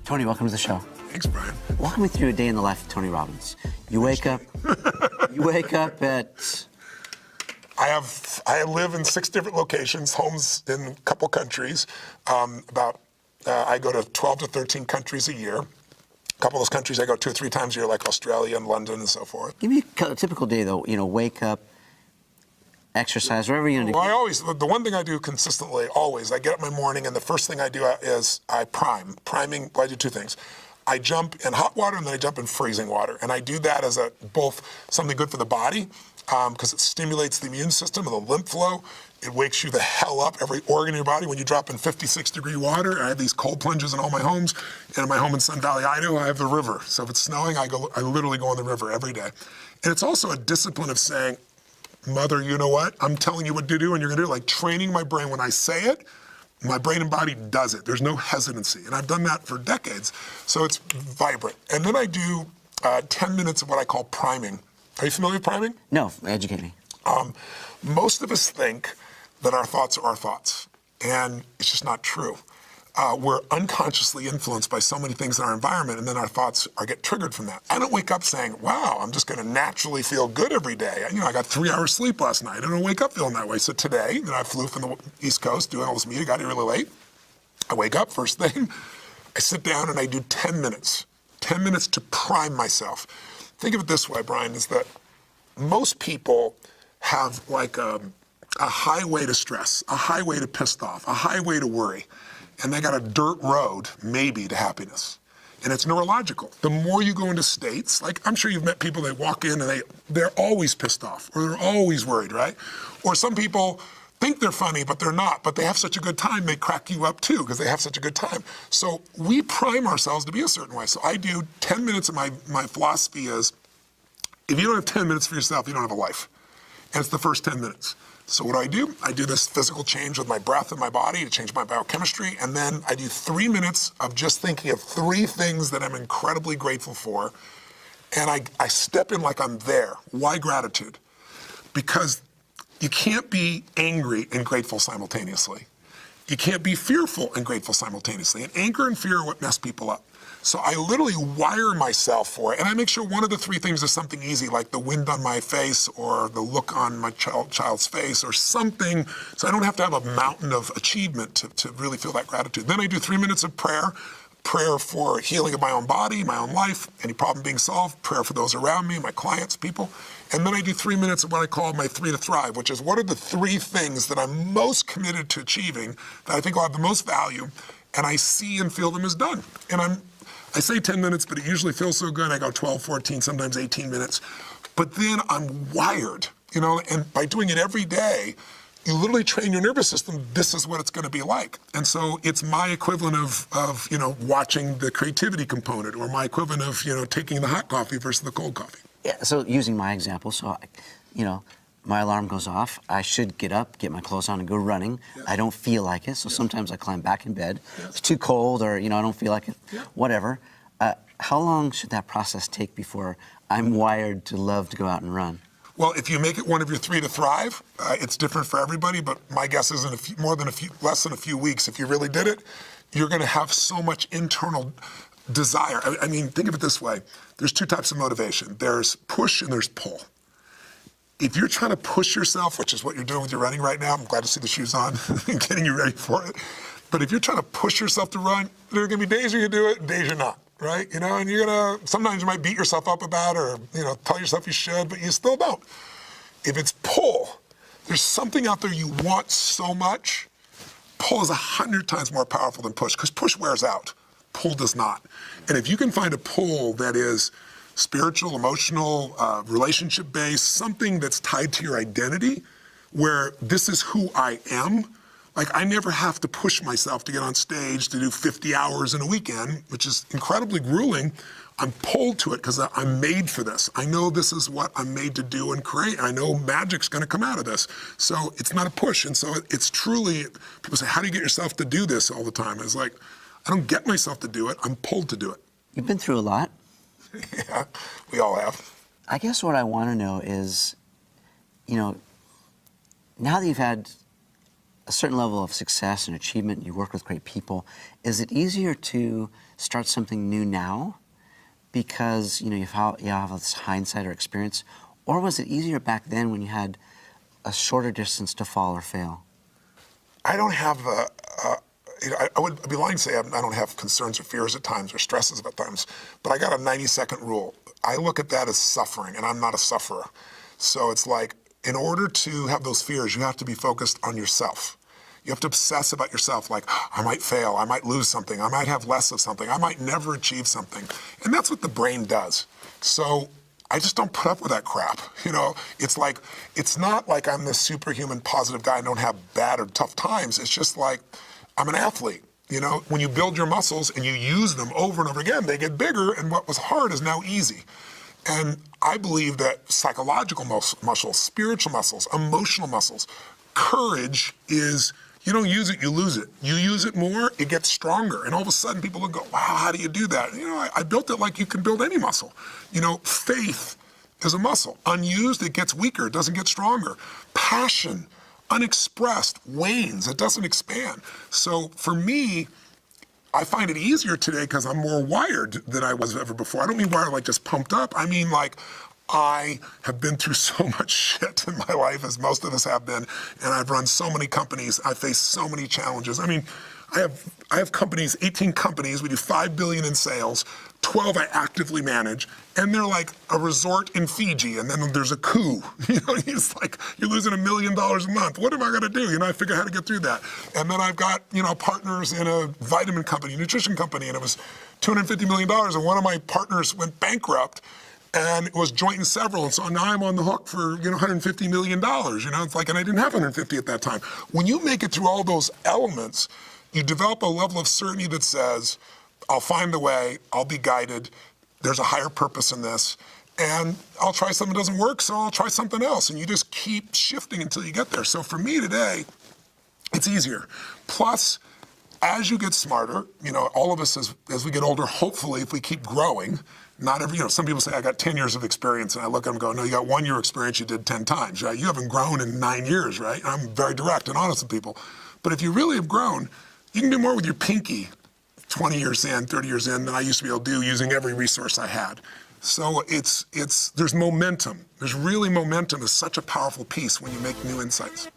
Tony, welcome to the show. Thanks, Brian. Walk me through a day in the life of Tony Robbins. You wake up. At. I live in 6 different locations, homes in a couple countries. I go to 12 to 13 countries a year. A couple of those countries I go 2 or 3 times a year, like Australia and London and so forth. Give me a typical day, though. You know, wake up, exercise, whatever you're going to do. Well, the one thing I do consistently, always, I get up in the morning and the first thing I do is I prime. Priming, well, I do 2 things. I jump in hot water and then I jump in freezing water. And I do that as both something good for the body, because it stimulates the immune system and the lymph flow. It wakes you the hell up, every organ in your body. When you drop in 56-degree water, I have these cold plunges in all my homes. And in my home in Sun Valley, Idaho, I have the river. So if it's snowing, I literally go on the river every day. And it's also a discipline of saying, Mother, you know what? I'm telling you what to do, and you're going to do it. Like training my brain. When I say it, my brain and body does it. There's no hesitancy. And I've done that for decades. So it's vibrant. And then I do 10 minutes of what I call priming. Are you familiar with priming? No, educate me. Most of us think that our thoughts are our thoughts, and it's just not true. We're unconsciously influenced by so many things in our environment, and then our thoughts get triggered from that. I don't wake up saying, wow, I'm just going to naturally feel good every day. I got 3 hours sleep last night. I don't wake up feeling that way. So today, I flew from the East Coast doing all this media, got here really late. I wake up, first thing, I sit down and I do 10 minutes. 10 minutes to prime myself. Think of it this way, Brian, is that most people have like a highway to stress, a highway to pissed off, a highway to worry. And they got a dirt road, maybe, to happiness. And it's neurological. The more you go into states, like I'm sure you've met people that walk in and they're always pissed off, or they're always worried, right? Or some people think they're funny, but they're not. But they have such a good time, they crack you up too, because they have such a good time. So we prime ourselves to be a certain way. So I do 10 minutes of my philosophy is, if you don't have 10 minutes for yourself, you don't have a life. And it's the first 10 minutes. So what do? I do this physical change with my breath and my body to change my biochemistry, and then I do 3 minutes of just thinking of 3 things that I'm incredibly grateful for, and I step in like I'm there. Why gratitude? Because you can't be angry and grateful simultaneously. You can't be fearful and grateful simultaneously, and anger and fear are what mess people up. So I literally wire myself for it, and I make sure one of the 3 things is something easy, like the wind on my face or the look on my child's face or something, so I don't have to have a mountain of achievement to really feel that gratitude. Then I do 3 minutes of prayer for healing of my own body, my own life, any problem being solved, prayer for those around me, my clients, people. And then I do 3 minutes of what I call my 3 to thrive, which is what are the 3 things that I'm most committed to achieving that I think will have the most value, and I see and feel them as done. And I say 10 minutes, but it usually feels so good. I go 12, 14, sometimes 18 minutes. But then I'm wired, and by doing it every day, you literally train your nervous system, this is what it's going to be like. And so it's my equivalent of watching the creativity component, or my equivalent of, taking the hot coffee versus the cold coffee. Yeah, so using my example, my alarm goes off. I should get up, get my clothes on, and go running. Yes. I don't feel like it, so sometimes I climb back in bed. Yes. It's too cold, or I don't feel like it. Yeah. Whatever. How long should that process take before I'm wired to love to go out and run? Well, if you make it one of your 3 to thrive, it's different for everybody. But my guess is less than a few weeks, if you really did it, you're going to have so much internal desire. I mean, think of it this way: there's 2 types of motivation. There's push and there's pull. If you're trying to push yourself, which is what you're doing with your running right now, I'm glad to see the shoes on and getting you ready for it. But if you're trying to push yourself to run, there are going to be days where you do it and days you're not, right? And you're going to, sometimes you might beat yourself up about it, or, tell yourself you should, but you still don't. If it's pull, there's something out there you want so much. Pull is 100 times more powerful than push, because push wears out. Pull does not. And if you can find a pull that is spiritual, emotional, relationship-based, something that's tied to your identity, where this is who I am. Like, I never have to push myself to get on stage to do 50 hours in a weekend, which is incredibly grueling. I'm pulled to it because I'm made for this. I know this is what I'm made to do and create. I know magic's going to come out of this. So it's not a push. And so it's truly, people say, how do you get yourself to do this all the time? It's like, I don't get myself to do it. I'm pulled to do it. You've been through a lot. Yeah, we all have. I guess what I want to know is, now that you've had a certain level of success and achievement, you work with great people, is it easier to start something new now because, you know, you have this hindsight or experience? Or was it easier back then when you had a shorter distance to fall or fail? I don't have I would be lying to say I don't have concerns or fears at times or stresses at times, but I got a 90-second rule. I look at that as suffering, and I'm not a sufferer. So it's like, in order to have those fears, you have to be focused on yourself. You have to obsess about yourself, like, I might fail, I might lose something, I might have less of something, I might never achieve something. And that's what the brain does. So I just don't put up with that crap. You know, it's like, it's not like I'm this superhuman positive guy and don't have bad or tough times. It's just like, I'm an athlete. You know, when you build your muscles and you use them over and over again, they get bigger, and what was hard is now easy. And I believe that psychological muscles, spiritual muscles, emotional muscles, courage is, you don't use it, you lose it. You use it more, it gets stronger. And all of a sudden people will go, wow, how do you do that? You know, I built it like you can build any muscle. You know, faith is a muscle. Unused, it gets weaker, it doesn't get stronger. Passion, unexpressed, wanes, it doesn't expand. So for me, I find it easier today because I'm more wired than I was ever before. I don't mean wired like just pumped up. I mean like I have been through so much shit in my life, as most of us have been, and I've run so many companies. I face so many challenges. I mean, I have companies, 18 companies. We do $5 billion in sales. 12 I actively manage, and they're like a resort in Fiji, and then there's a coup. You know, it's like, you're losing $1 million a month. What am I gonna do? You know, I figure out how to get through that. And then I've got, you know, partners in a vitamin company, nutrition company, and it was $250 million, and one of my partners went bankrupt, and it was joint and several, and so now I'm on the hook for, you know, $150 million, you know, it's like, and I didn't have 150 at that time. When you make it through all those elements, you develop a level of certainty that says, I'll find the way, I'll be guided, there's a higher purpose in this, and I'll try something that doesn't work, so I'll try something else, and you just keep shifting until you get there. So for me today, it's easier. Plus, as you get smarter, you know, all of us as we get older, hopefully, if we keep growing, not every, you know, some people say, I got 10 years of experience, and I look at them and go, no, you got 1 year experience you did 10 times, right? You haven't grown in 9 years, right? I'm very direct and honest with people. But if you really have grown, you can do more with your pinky 20 years in, 30 years in than I used to be able to do using every resource I had. So there's momentum. There's really momentum is such a powerful piece when you make new insights.